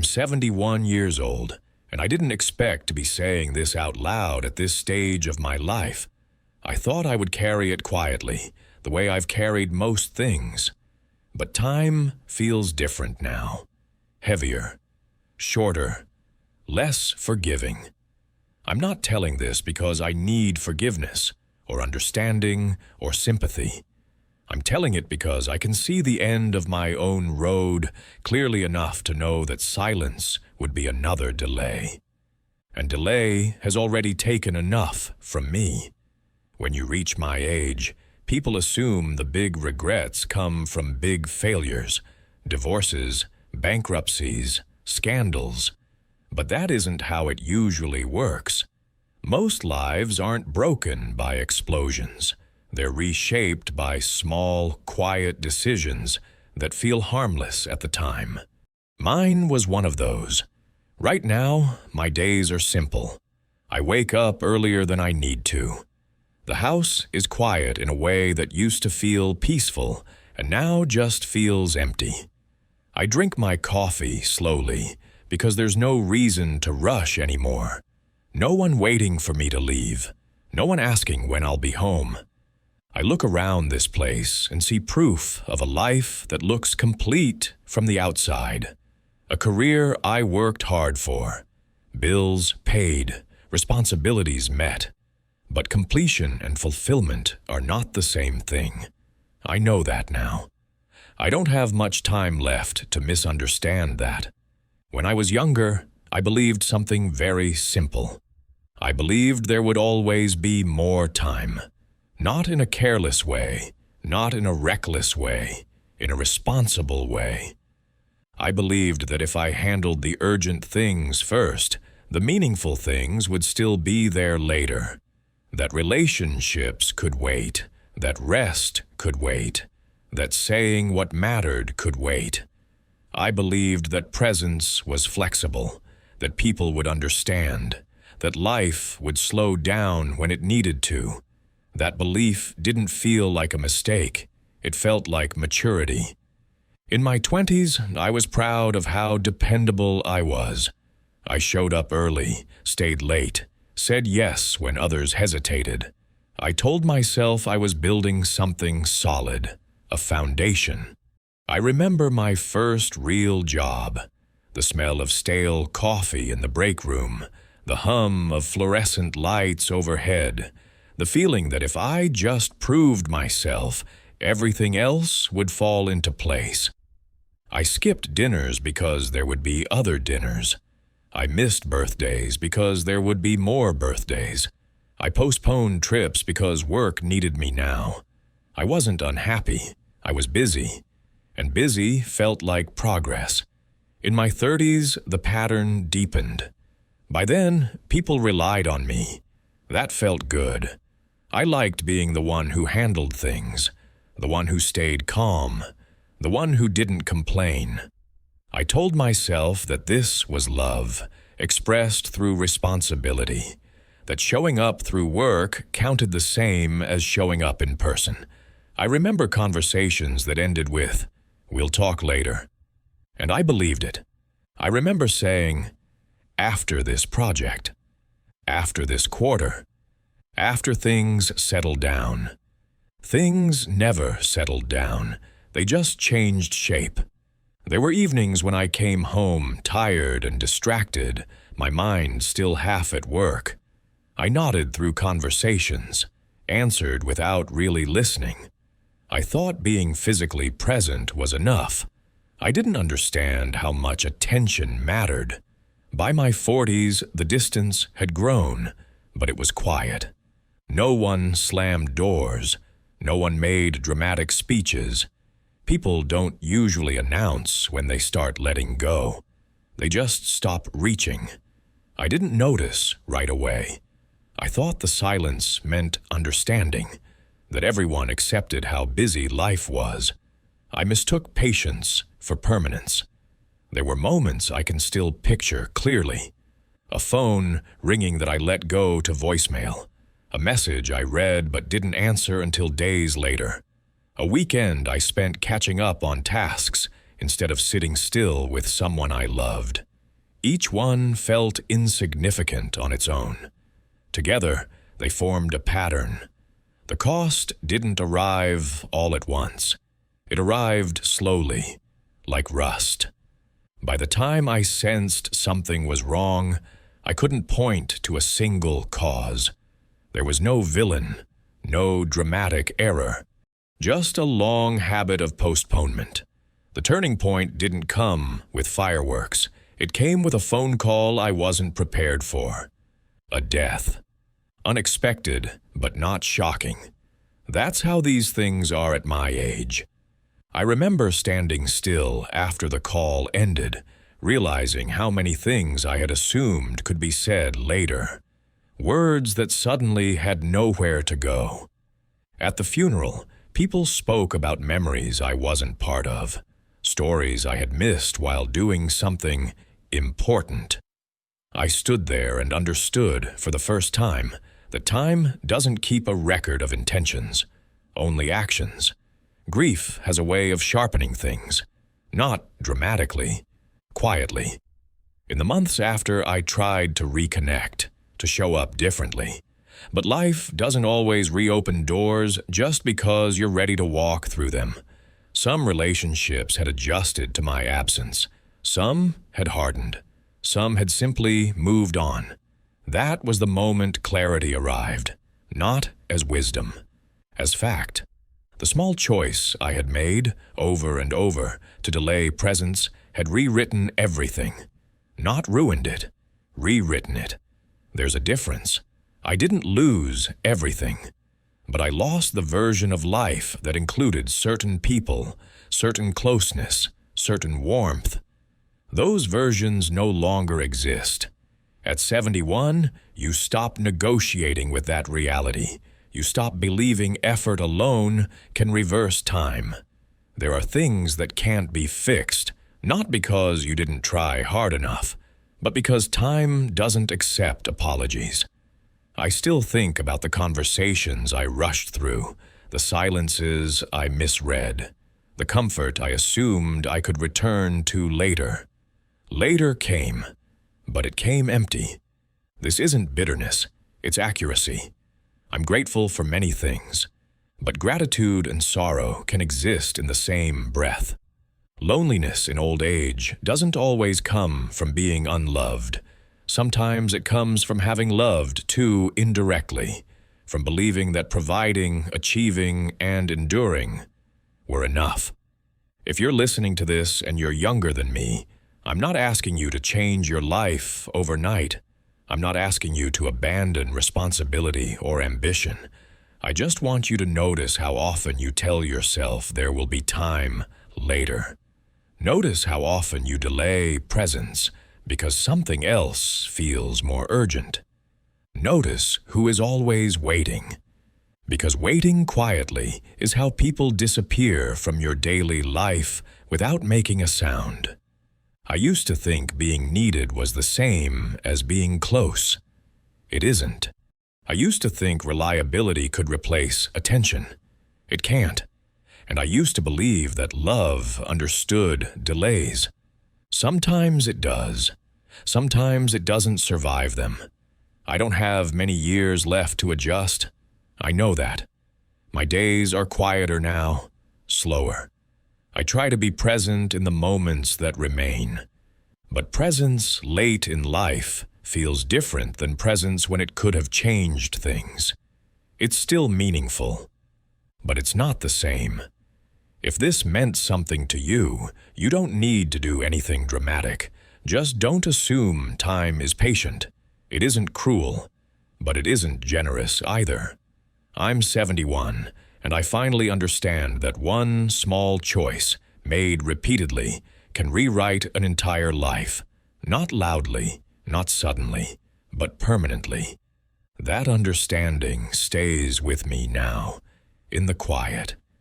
71 years old, and I didn't expect to be saying this out loud at this stage of my life. I thought I would carry it quietly, the way I've carried most things. But time feels different now. Heavier, shorter, less forgiving. I'm not telling this because I need forgiveness, or understanding, or sympathy. I'm telling it because I can see the end of my own road clearly enough to know that silence would be another delay. And delay has already taken enough from me. When you reach my age, people assume the big regrets come from big failures, divorces, bankruptcies, scandals. But that isn't how it usually works. Most lives aren't broken by explosions. They're reshaped by small, quiet decisions that feel harmless at the time. Mine was one of those. Right now, my days are simple. I wake up earlier than I need to. The house is quiet in a way that used to feel peaceful and now just feels empty. I drink my coffee slowly because there's no reason to rush anymore. No one waiting for me to leave. No one asking when I'll be home. I look around this place and see proof of a life that looks complete from the outside. A career I worked hard for. Bills paid, responsibilities met. But completion and fulfillment are not the same thing. I know that now. I don't have much time left to misunderstand that. When I was younger, I believed something very simple. I believed there would always be more time. Not in a careless way, not in a reckless way, in a responsible way. I believed that if I handled the urgent things first, the meaningful things would still be there later. That relationships could wait, that rest could wait, that saying what mattered could wait. I believed that presence was flexible, that people would understand, that life would slow down when it needed to. That belief didn't feel like a mistake. It felt like maturity. In my 20s, I was proud of how dependable I was. I showed up early, stayed late, said yes when others hesitated. I told myself I was building something solid, a foundation. I remember my first real job, the smell of stale coffee in the break room, the hum of fluorescent lights overhead, the feeling that if I just proved myself, everything else would fall into place. I skipped dinners because there would be other dinners. I missed birthdays because there would be more birthdays. I postponed trips because work needed me now. I wasn't unhappy. I was busy. And busy felt like progress. In my 30s, the pattern deepened. By then, people relied on me. That felt good. I liked being the one who handled things, the one who stayed calm, the one who didn't complain. I told myself that this was love, expressed through responsibility, that showing up through work counted the same as showing up in person. I remember conversations that ended with, "We'll talk later." And I believed it. I remember saying, "After this project, after this quarter, after things settled down." Things never settled down. They just changed shape. There were evenings when I came home tired and distracted, my mind still half at work. I nodded through conversations, answered without really listening. I thought being physically present was enough. I didn't understand how much attention mattered. By my 40s, the distance had grown, but it was quiet. No one slammed doors. No one made dramatic speeches. People don't usually announce when they start letting go. They just stop reaching. I didn't notice right away. I thought the silence meant understanding, that everyone accepted how busy life was. I mistook patience for permanence. There were moments I can still picture clearly. A phone ringing that I let go to voicemail. A message I read but didn't answer until days later. A weekend I spent catching up on tasks instead of sitting still with someone I loved. Each one felt insignificant on its own. Together, they formed a pattern. The cost didn't arrive all at once. It arrived slowly, like rust. By the time I sensed something was wrong, I couldn't point to a single cause. There was no villain, no dramatic error, just a long habit of postponement. The turning point didn't come with fireworks. It came with a phone call I wasn't prepared for. A death. Unexpected, but not shocking. That's how these things are at my age. I remember standing still after the call ended, realizing how many things I had assumed could be said later. Words that suddenly had nowhere to go. At the funeral, people spoke about memories I wasn't part of, stories I had missed while doing something important. I stood there and understood for the first time that time doesn't keep a record of intentions, only actions. Grief has a way of sharpening things, not dramatically, quietly. In the months after, I tried to reconnect, to show up differently. But life doesn't always reopen doors just because you're ready to walk through them. Some relationships had adjusted to my absence. Some had hardened. Some had simply moved on. That was the moment clarity arrived, not as wisdom, as fact. The small choice I had made, over and over, to delay presence had rewritten everything. Not ruined it, rewritten it. There's a difference. I didn't lose everything, but I lost the version of life that included certain people, certain closeness, certain warmth. Those versions no longer exist. At 71, you stop negotiating with that reality. You stop believing effort alone can reverse time. There are things that can't be fixed, not because you didn't try hard enough, but because time doesn't accept apologies. I still think about the conversations I rushed through, the silences I misread, the comfort I assumed I could return to later. Later came, but it came empty. This isn't bitterness, it's accuracy. I'm grateful for many things, but gratitude and sorrow can exist in the same breath. Loneliness in old age doesn't always come from being unloved. Sometimes it comes from having loved too indirectly, from believing that providing, achieving, and enduring were enough. If you're listening to this and you're younger than me, I'm not asking you to change your life overnight. I'm not asking you to abandon responsibility or ambition. I just want you to notice how often you tell yourself there will be time later. Notice how often you delay presence because something else feels more urgent. Notice who is always waiting. Because waiting quietly is how people disappear from your daily life without making a sound. I used to think being needed was the same as being close. It isn't. I used to think reliability could replace attention. It can't. And I used to believe that love understood delays. Sometimes it does. Sometimes it doesn't survive them. I don't have many years left to adjust. I know that. My days are quieter now, slower. I try to be present in the moments that remain. But presence late in life feels different than presence when it could have changed things. It's still meaningful, but it's not the same. If this meant something to you, you don't need to do anything dramatic. Just don't assume time is patient. It isn't cruel, but it isn't generous either. I'm 71, and I finally understand that one small choice, made repeatedly, can rewrite an entire life. Not loudly, not suddenly, but permanently. That understanding stays with me now, in the quiet.